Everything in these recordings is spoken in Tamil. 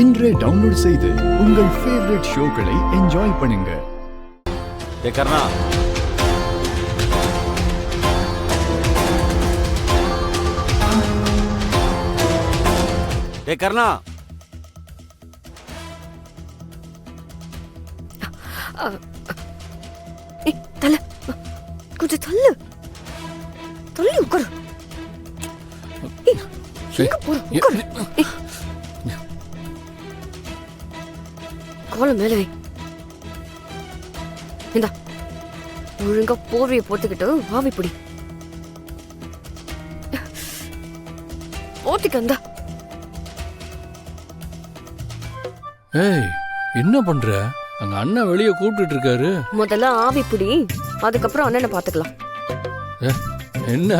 இன்றே டவுன்லோட் செய்து உங்கள் ஃபேவரட் ஷோக்களை என்ஜாய் பண்ணுங்க. கர்ணா, கர்ணா, தல கொஞ்சம் தள்ளு தள்ளி உட்காரு. எங்க போற? உட்காரு. கால மேல வை. இந்தா ஒழுங்கா போர்வையை போட்டுக்கிட்டு ஆவி பிடி. போத்திக்க அந்த. ஏய், என்ன பண்ற? அங்க அண்ணன் வெளியே கூப்பிட்டு இருக்காரு. முதல்ல ஆவி பிடி, அதுக்கப்புறம் அண்ணனை பாத்துக்கலாம். என்ன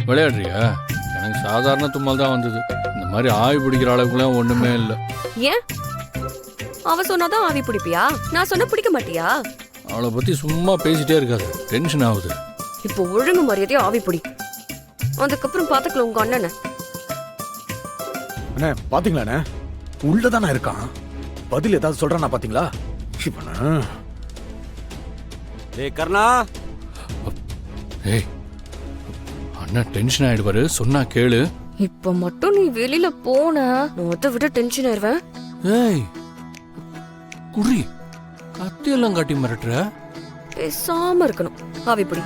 விளையாடுறியா? எனக்கு சாதாரண தும்மல் தான் வந்தது. இந்த மாதிரி ஆவி பிடிக்கிற அளவுக்குலாம் ஒண்ணுமே இல்லை. ஏன்? அவ சொன்னாதான் ஆவி பிடிப்பியா? நான் சொன்ன பிடிக்க மாட்டியா? அவளை பத்தி சும்மா பேசிட்டே இருக்காது, டென்ஷன் ஆகுது. இப்போ ஒழுங்கு மரியாதையா ஆவி பிடி, அதுக்கப்புறம் பாத்துக்கலாம் உங்க அண்ணனை. அண்ணே பாத்தீங்களா, உள்ளதானா இருக்கான். பதில் ஏதாவது சொல்றானா பாத்தீங்களா? கர்ணா, ஏய், அண்ணன் டென்ஷன் ஆயிடுவாரு, சொன்னா கேளு. இப்ப மட்டும் நீ வெளியில போன நான் அதை விட டென்ஷன் ஆயிருவேன். ஏய் குறி, கத்தியெல்லாம் காட்டி மிரட்டுற. பேசாம இருக்கணும். ஆவி பிடி.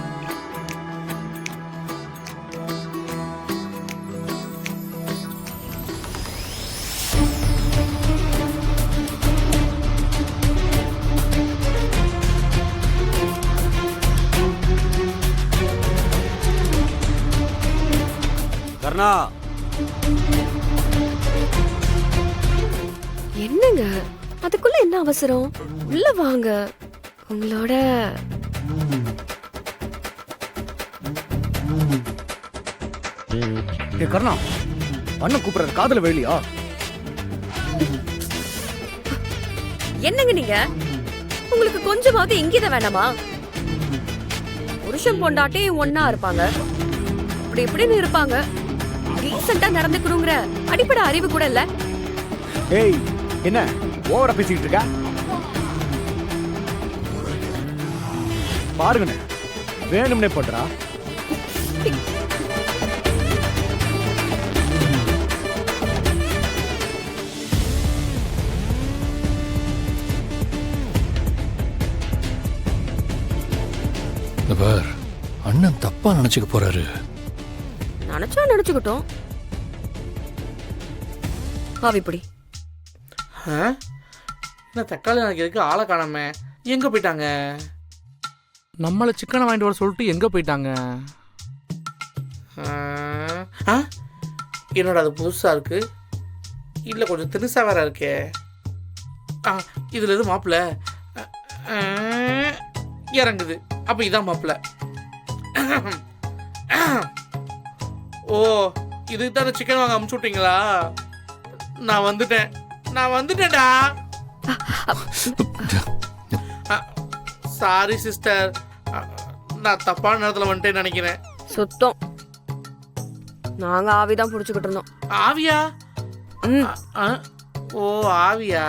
கர்ணா, என்னங்க அதுக்குள்ள என்ன அவசரம்? உள்ள வாங்க. உங்களோட கர்ணா, அண்ணன் கூப்பிடுற காதல வேலியா? என்னங்க நீங்க? உங்களுக்கு கொஞ்சமாவது இங்கித வேண்டாமா? புருஷன் பொண்டாட்டி ஒன்னா இருப்பாங்க, இப்படி இப்படின்னு இருப்பாங்க. ரீசெண்டா நடந்துக்கணுங்கிற அடிப்படை அறிவு கூட இல்ல. ஏய், என்ன ஓவரா பேசிட்டு இருக்க? பாருங்கண்ணே, வேணும்னே பண்றா. பார், அண்ணன் தப்பா நினைச்சுக்க போறாரு. நினைச்சா நினைச்சுக்கிட்டோம். ஆவி பிடி. என்ன தக்காளி நாளைக்கு ஆளை காணாம எங்க போயிட்டாங்க? நம்மள சிக்கனை வாங்கிட்டு வர சொல்லிட்டு எங்க போயிட்டாங்க? என்னோட அது புதுசா இருக்கு, இல்ல கொஞ்சம் தினுசா வேற இருக்கே. இதுல எது மாப்பிள்ள இறங்குது, அப்ப இதான் மாப்பிள்ள. ஓ, இதுக்கு தான் சிக்கன் வாங்க அமுச்சு விட்டீங்களா? நான் வந்துட்டேன்டா. சாரி சிஸ்டர், நான் தப்பான நேரத்தில் வந்துட்டேன்னு நினைக்கிறேன். சுத்தம். நாங்க ஆவிதான் புடிச்சுக்கிட்டு இருந்தோம். ஆவியா? ஓ ஆவியா?